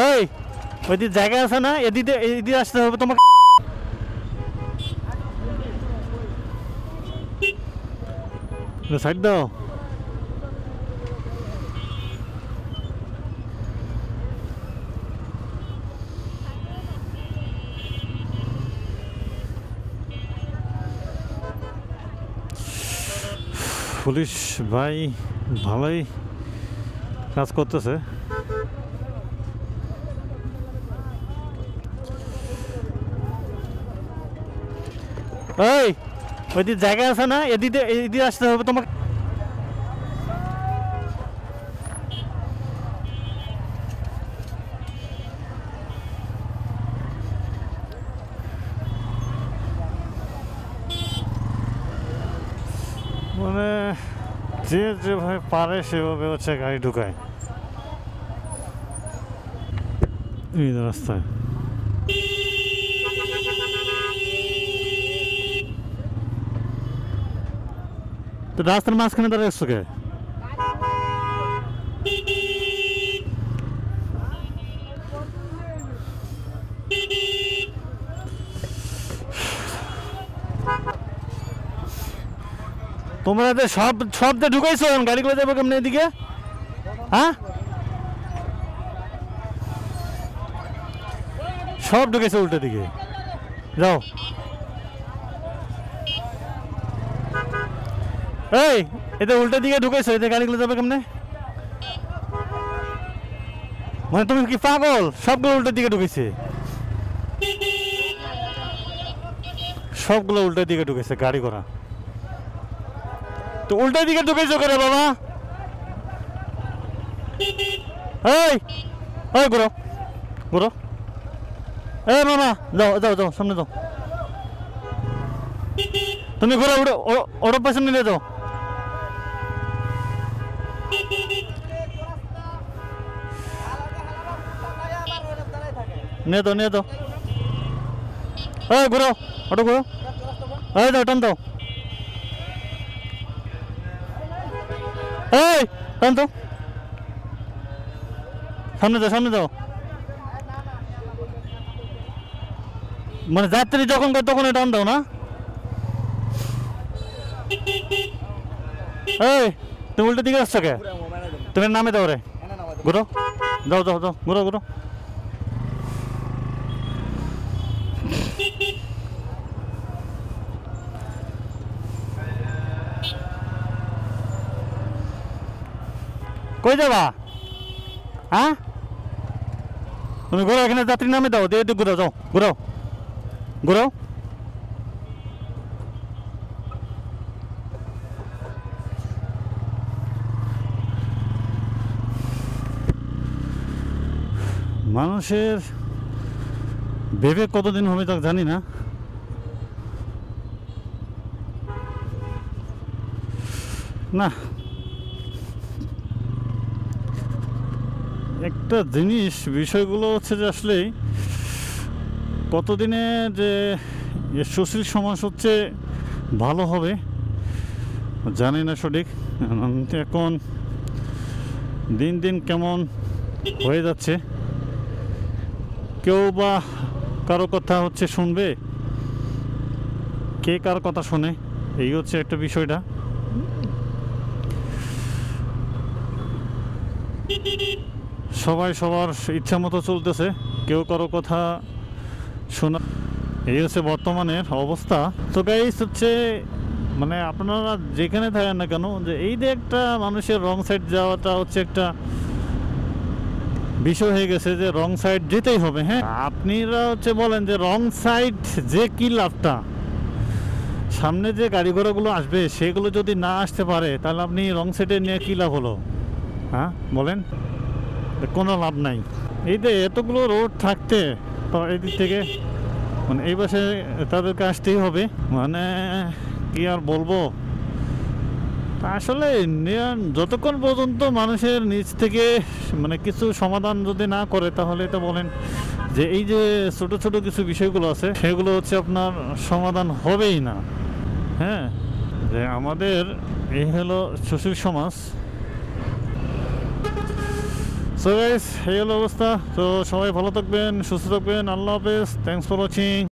ওই ওইদিকে জায়গা আছে না? এদিকে এদিকে আসতে হবে তোমাকে। সাইড দাও। পুলিশ ভাই ভালোই কাজ করতেছে। ওই ওইদিকে জায়গা আছে না? এদিকে আসতে হবে তোমাকে। মানে যে যেভাবে পারে সেভাবে হচ্ছে গাড়ি ঢুকায় এই রাস্তায়। তো রাস্তার মাঝখানে দাঁড়াচ্ছ কে? তোমরা সব ঢুকাইছো, গাড়িগুলো যাবো কেমন এদিকে? হ্যাঁ সব ঢুকেছে উল্টো দিকে, যাও। এই এতে উল্টো দিকে ঢুকেছো, এতে গাড়িগুলো যাবে কেমনে? মানে তুমি কি পাগল? সবগুলো উল্টো দিকে ঢুকেছে, সবগুলো উল্টো দিকে ঢুকেছে গাড়ি ঘোড়া। তো উল্টো দিকে ঢুকেছো করে বাবা? এই ওই ঘুরো ঘুরো। এই মামা যাও যাও যাও, সামনে যাও। তুমি ঘুরো, ওর পেছনে নিয়ে যাও। নিয়ে দাও নিয়ে দাও। এই ঘুরো, ওটা ঘুরো। এই দাও, টান দাও। এই টান দাও, সামনে যাও সামনে যাও। মানে যাত্রী যখন তখন টান দাও না? এই তুমি উল্টো দিকে আসছো কে? তুমি নামে দাও রে, ঘুরো, যাও যাও যাও, ঘুরো ঘুরো। কই যাবা? হ্যাঁ তুমি ঘুরো, এখানে যাত্রী নামে দাও, দিয়ে ঘুরো, যাও ঘুরো ঘুরো। মানুষের বিবেক কতদিন হবে তা জানি না। না একটা জিনিস, বিষয়গুলো হচ্ছে যে আসলে কতদিনে যে সুশীল সমাজ হচ্ছে ভালো হবে জানি না সঠিক। এখন দিন দিন কেমন হয়ে যাচ্ছে, কেউ বা কারো কথা হচ্ছে শুনবে, কে কার কথা শোনে, এই হচ্ছে একটা বিষয়টা। সবাই সবার ইচ্ছা মতো চলতেছে, কেউ কারো কথা শোনা, এই হচ্ছে বর্তমানের অবস্থা। তো গাইস হচ্ছে মানে আপনারা যেখানে থাকেন না কেন, যে এই যে একটা মানুষের রং সাইড যাওয়াটা হচ্ছে একটা বিষয় হয়ে গেছে, যে রং সাইড যেতেই হবে। হ্যাঁ আপনারা হচ্ছে বলেন যে রং সাইড যে কি লাভটা, সামনে যে গাড়ি ঘোড়াগুলো আসবে সেগুলো যদি না আসতে পারে তাহলে আপনি রং সাইডে নিয়ে কী লাভ হলো? হ্যাঁ বলেন, কোনো লাভ নাই। এই যে এতগুলো রোড থাকতে এই দিক থেকে মানে এই পাশে তাদেরকে আসতেই হবে, মানে কি আর বলবো। আসলে যতক্ষণ পর্যন্ত মানুষের নিজ থেকে মানে কিছু সমাধান যদি না করে তাহলে তো বলেন যে এই যে ছোট ছোট কিছু বিষয়গুলো আছে সেগুলো হচ্ছে আপনার সমাধান হবেই না। হ্যাঁ যে আমাদের এই হলো সুশীল সমাজ, সো গাইস এই হলো অবস্থা। তো সবাই ভালো থাকবেন, সুস্থ থাকবেন, আল্লাহ হাফেজ, থ্যাংকস ফর ওয়াচিং।